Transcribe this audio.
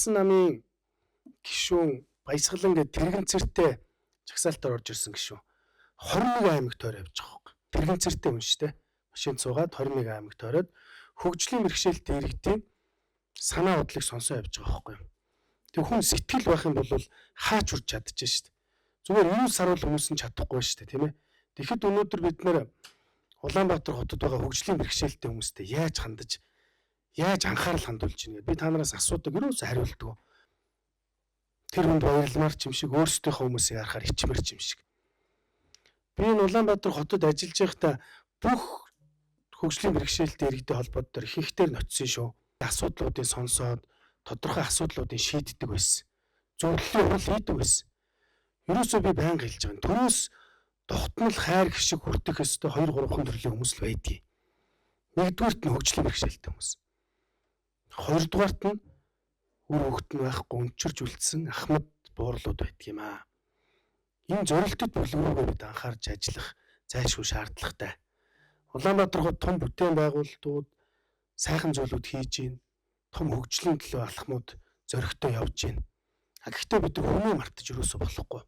Хасан намын гишүүн Баясгалан гэдэг Тэрэгэнцэртэй жагсаалтаар орж ирсэн гишүүн 21 аймагт тойроо явж байгаа хөөх. Тэрэгэнцэртэй хүн шүү дээ. Машин цуугаад 21 аймагт тойроод хөгжлийн бэрхшээлт иргэдийн санаа бодлыг сонсоо явж байгаа хөхгүй. Тэг хүн сэтгэл байх юм бол хаач урж чадчих шүү дээ. Зүгээр юу саруул хүмүүс нь чадахгүй шүү дээ, тийм ээ. Тэгэхэд өнөөдөр бид нэр Улаанбаатар хотод байгаа хөгжлийн бэрхшээлтэй хүмүүстэй яаж хандаж, яаж анхаарал хандуулж ийнэ гэдэг би та нараас асуудаг юус хариулдаг. Тэр хүнд баярламар ч юм шиг өөрсдийнхөө хүмүүсийг харахаар ичмэр ч юм шиг. Би энэ Улаанбаатар хотод ажиллаж байхдаа бүх хөгжлийн бэрхшээлтэй иргэдийн холбоод дээр ихэнхдээ ноцсон шүү. Асуудлуудыг сонсоод тодорхой асуудлуудыг шийддэг байсан. Зөвлөлийн урал хийдэг байсан. Ерөөсөө би байнга хэлж байгаа. Төрөөс тогтмол хайр гişиг хүртэх өстой 2 3 төрлийн хүмүүс л байдгийг. Нэгдүгээрт нь хөгжлийн бэрхшээлтэй хүмүүс. Хоёрдугаарт нь үр хөвгт нь байхгүй өнчирж үлдсэн ахмад буурлууд байдаг юм аа. Энэ зорилтод бүлгэрүүгээ бид анхаарч ажиллах зайлшгүй шаардлагатай. Улаанбаатар хот том бүтээн байгуулалтууд сайхан зүйлүүд хийж гин, том хөгжлийн төлөө алхмууд зөрөгтэй явж гин. Гэхдээ бид humаа мартаж юусоо болохгүй.